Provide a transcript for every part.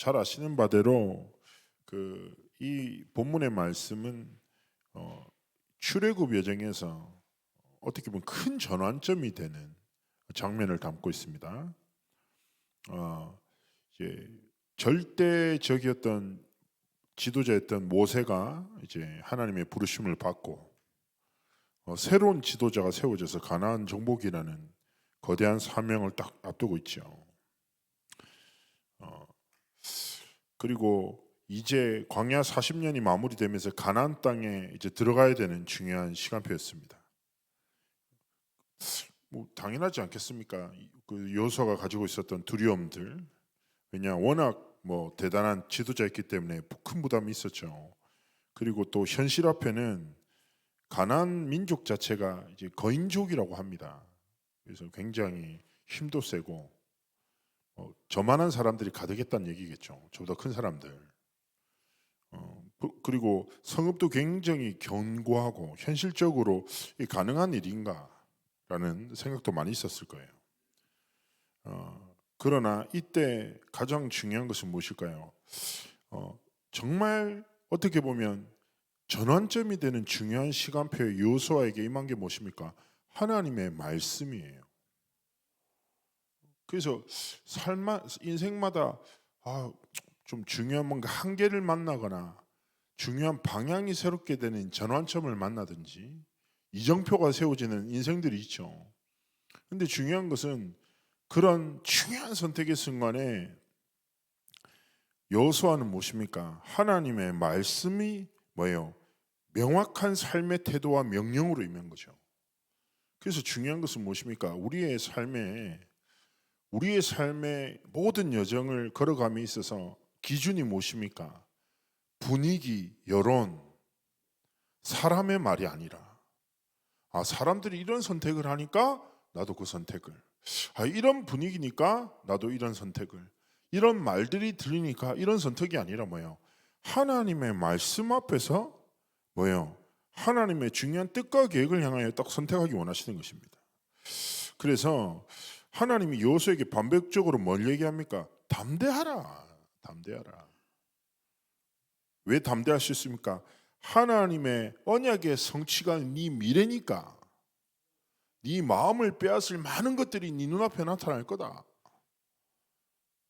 잘 아시는 바대로 이 본문의 말씀은 출애굽 여정에서 어떻게 보면 큰 전환점이 되는 장면을 담고 있습니다. 이제 절대적이었던 지도자였던 모세가 이제 하나님의 부르심을 받고 새로운 지도자가 세워져서 가나안 정복이라는 거대한 사명을 딱 앞두고 있죠. 그리고 이제 광야 40년이 마무리되면서 가나안 땅에 이제 들어가야 되는 중요한 시간표였습니다. 뭐 당연하지 않겠습니까? 그 여호수아가 가지고 있었던 두려움들, 왜냐 워낙 뭐 대단한 지도자였기 때문에 큰 부담이 있었죠. 그리고 또 현실 앞에는 가나안 민족 자체가 이제 거인족이라고 합니다. 그래서 굉장히 힘도 세고 저만한 사람들이 가득했다는 얘기겠죠. 저보다 큰 사람들. 그리고 성읍도 굉장히 견고하고 현실적으로 가능한 일인가라는 생각도 많이 있었을 거예요. 그러나 이때 가장 중요한 것은 무엇일까요? 정말 어떻게 보면 전환점이 되는 중요한 시간표에 여호수아에게 임한 게 무엇입니까? 하나님의 말씀이에요. 그래서 인생마다 좀 중요한 뭔가 한계를 만나거나 중요한 방향이 새롭게 되는 전환점을 만나든지 이정표가 세워지는 인생들이 있죠. 근데 중요한 것은 그런 중요한 선택의 순간에 여호수아는 무엇입니까? 하나님의 말씀이 뭐예요? 명확한 삶의 태도와 명령으로 임한 거죠. 그래서 중요한 것은 무엇입니까? 우리의 삶의 모든 여정을 걸어감에 있어서 기준이 무엇입니까? 분위기, 여론, 사람의 말이 아니라 사람들이 이런 선택을 하니까 나도 그 선택을, 이런 분위기니까 나도 이런 선택을, 이런 말들이 들리니까 이런 선택이 아니라 뭐예요? 하나님의 말씀 앞에서 뭐예요? 하나님의 중요한 뜻과 계획을 향하여 딱 선택하기 원하시는 것입니다. 그래서 하나님이 여호수아에게 반복적으로 뭘 얘기합니까? 담대하라. 담대하라. 왜 담대하셨습니까? 하나님의 언약의 성취가 네 미래니까. 네 마음을 빼앗을 많은 것들이 네 눈앞에 나타날 거다.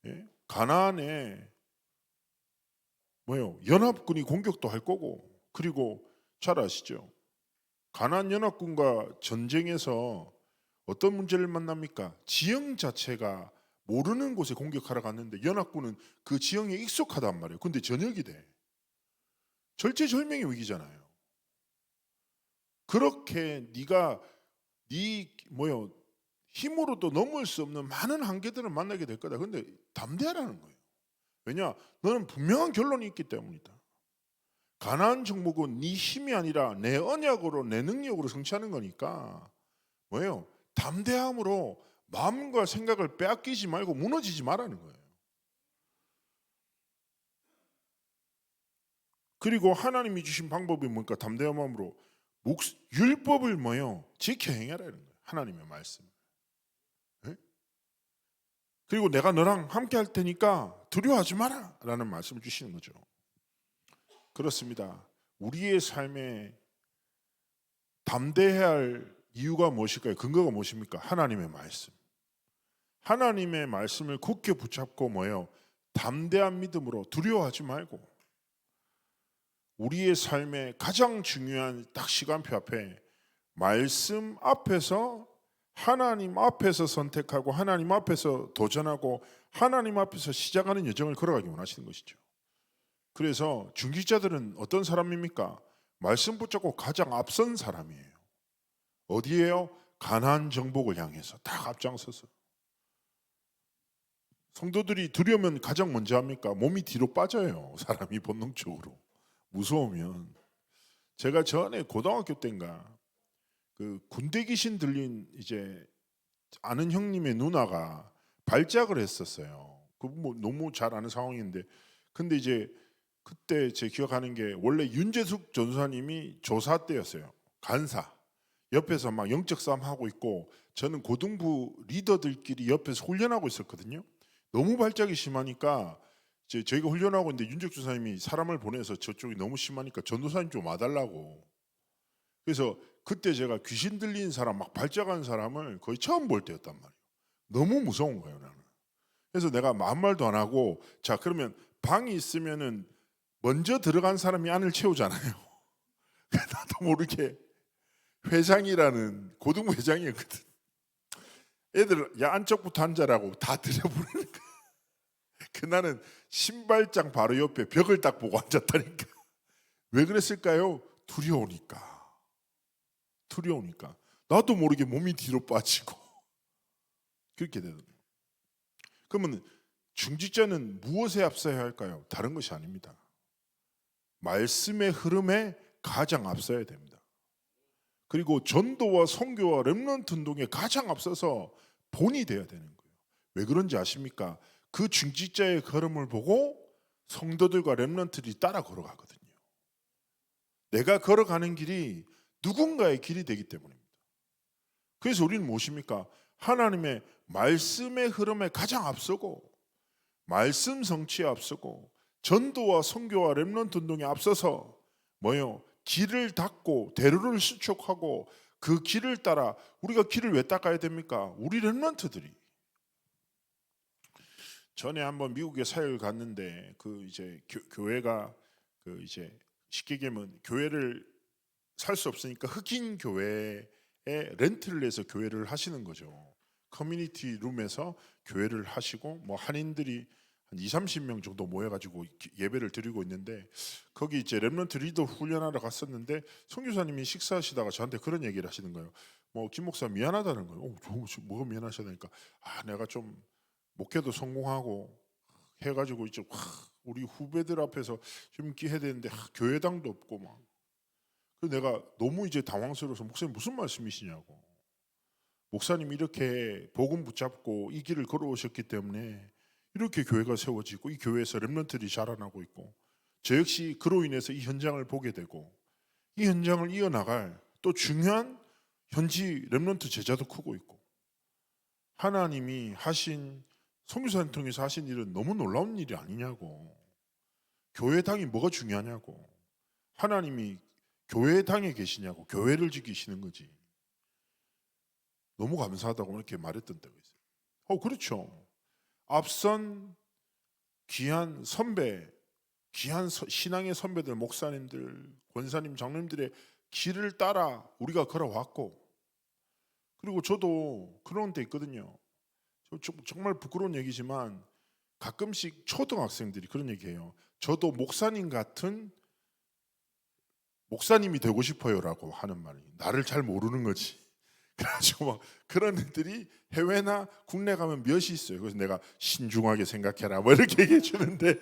예? 가나안에 뭐요? 연합군이 공격도 할 거고, 그리고 잘 아시죠? 가나안 연합군과 전쟁에서 어떤 문제를 만납니까? 지형 자체가 모르는 곳에 공격하러 갔는데 연합군은 그 지형에 익숙하단 말이에요. 근데 전역이 돼. 절체절명의 위기잖아요. 그렇게 네가 힘으로도 넘을 수 없는 많은 한계들을 만나게 될 거다. 근데 담대하라는 거예요. 왜냐? 너는 분명한 결론이 있기 때문이다. 가나안 정복은 네 힘이 아니라 내 언약으로 내 능력으로 성취하는 거니까 뭐예요? 담대함으로 마음과 생각을 빼앗기지 말고 무너지지 말라는 거예요. 그리고 하나님이 주신 방법이 뭡니까? 담대한 마음으로 율법을 뭐예요? 지켜 행하라는 거예요. 하나님의 말씀. 네? 그리고 내가 너랑 함께 할 테니까 두려워하지 마라 라는 말씀을 주시는 거죠. 그렇습니다. 우리의 삶에 담대해야 할 이유가 무엇일까요? 근거가 무엇입니까? 하나님의 말씀. 하나님의 말씀을 굳게 붙잡고 뭐예요? 담대한 믿음으로 두려워하지 말고 우리의 삶의 가장 중요한 딱 시간표 앞에 말씀 앞에서 하나님 앞에서 선택하고 하나님 앞에서 도전하고 하나님 앞에서 시작하는 여정을 걸어가기 원하시는 것이죠. 그래서 중직자들은 어떤 사람입니까? 말씀 붙잡고 가장 앞선 사람이에요. 어디에요? 가나안 정복을 향해서 딱 앞장서서. 성도들이 두려우면 가장 먼저 합니까? 몸이 뒤로 빠져요. 사람이 본능적으로. 무서우면. 제가 전에 고등학교 때인가 그 군대 귀신 들린 이제 아는 형님의 누나가 발작을 했었어요. 그 뭐 너무 잘 아는 상황인데, 근데 이제 그때 제 기억하는 게 원래 윤재숙 전사님이 조사 때였어요. 간사. 옆에서 막 영적 싸움 하고 있고 저는 고등부 리더들끼리 옆에서 훈련하고 있었거든요. 너무 발작이 심하니까 저희가 훈련하고 있는데 윤적 주사님이 사람을 보내서 저쪽이 너무 심하니까 전도사님 좀 와달라고. 그래서 그때 제가 귀신 들린 사람 막 발작한 사람을 거의 처음 볼 때였단 말이에요. 너무 무서운 거예요 나는. 그래서 내가 아무 말도 안 하고 자 그러면 방이 있으면은 먼저 들어간 사람이 안을 채우잖아요. 나도 모르게 회장이라는 고등 회장이었거든. 애들 야 안쪽부터 앉아라고 다 들여부르는 거야. 그날은 신발장 바로 옆에 벽을 딱 보고 앉았다니까. 왜 그랬을까요? 두려우니까. 나도 모르게 몸이 뒤로 빠지고 그렇게 되는 거예요. 그러면 중직자는 무엇에 앞서야 할까요? 다른 것이 아닙니다. 말씀의 흐름에 가장 앞서야 됩니다. 그리고 전도와 선교와 렘넌트 운동에 가장 앞서서 본이 되어야 되는 거예요. 왜 그런지 아십니까? 그 중직자의 걸음을 보고 성도들과 렘넌트들이 따라 걸어가거든요. 내가 걸어가는 길이 누군가의 길이 되기 때문입니다. 그래서 우리는 무엇입니까? 하나님의 말씀의 흐름에 가장 앞서고 말씀 성취에 앞서고 전도와 선교와 렘넌트 운동에 앞서서 뭐요? 길을 닦고 대로를 수촉하고 그 길을 따라 우리가 길을 왜 닦아야 됩니까? 우리 렘넌트들이. 전에 한번 미국에 사역을 갔는데 그 이제 교회가 그 이제 쉽게 얘기하면 교회를 살 수 없으니까 흑인 교회에 렌트를 해서 교회를 하시는 거죠. 커뮤니티 룸에서 교회를 하시고 뭐 한인들이 한 20-30명 정도 모여가지고 예배를 드리고 있는데 거기 이제 렘넌트 리더 훈련하러 갔었는데 선교사님이 식사하시다가 저한테 그런 얘기를 하시는 거예요. 뭐 김 목사 미안하다는 거예요. 뭐가 미안하시다니까. 내가 좀 목회도 성공하고 해가지고 이제 우리 후배들 앞에서 좀 인기 해야 되는데 교회당도 없고 막. 그래서 내가 너무 이제 당황스러워서 목사님 무슨 말씀이시냐고. 목사님이 이렇게 복음 붙잡고 이 길을 걸어오셨기 때문에 이렇게 교회가 세워지고 이 교회에서 렘넌트들이 자라나고 있고 저 역시 그로 인해서 이 현장을 보게 되고 이 현장을 이어나갈 또 중요한 현지 렘넌트 제자도 크고 있고 하나님이 하신 선교사님 통해서 하신 일은 너무 놀라운 일이 아니냐고. 교회당이 뭐가 중요하냐고. 하나님이 교회당에 계시냐고. 교회를 지키시는 거지. 너무 감사하다고 이렇게 말했던 때가 있어요. 그렇죠. 앞선 귀한 선배, 귀한 신앙의 선배들, 목사님들, 권사님, 장로님들의 길을 따라 우리가 걸어왔고 그리고 저도 그런 데 있거든요. 정말 부끄러운 얘기지만 가끔씩 초등학생들이 그런 얘기해요. 저도 목사님 같은 목사님이 되고 싶어요라고 하는 말이 나를 잘 모르는 거지. 그래가지고 막 그런 애들이 해외나 국내 가면 몇이 있어요. 그래서 내가 신중하게 생각해라 뭐 이렇게 얘기해 주는데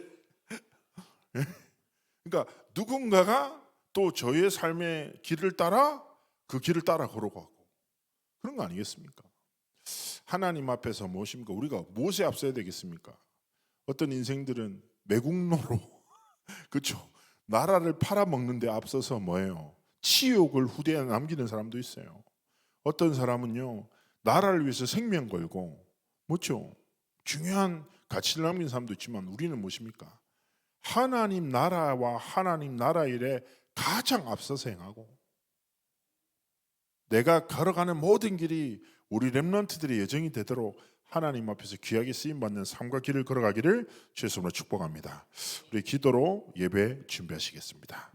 그러니까 누군가가 또 저의 삶의 길을 따라 그 길을 따라 걸어가고 그런 거 아니겠습니까? 하나님 앞에서 무엇입니까? 우리가 무엇에 앞서야 되겠습니까? 어떤 인생들은 매국노로 그렇죠. 나라를 팔아먹는 데 앞서서 뭐예요? 치욕을 후대에 남기는 사람도 있어요. 어떤 사람은요 나라를 위해서 생명 걸고 뭐죠? 중요한 가치를 남긴 사람도 있지만 우리는 무엇입니까? 하나님 나라와 하나님 나라 일에 가장 앞서서 행하고 내가 걸어가는 모든 길이 우리 렘넌트들의 여정이 되도록 하나님 앞에서 귀하게 쓰임받는 삶과 길을 걸어가기를 주의 이름으로 축복합니다. 우리 기도로 예배 준비하시겠습니다.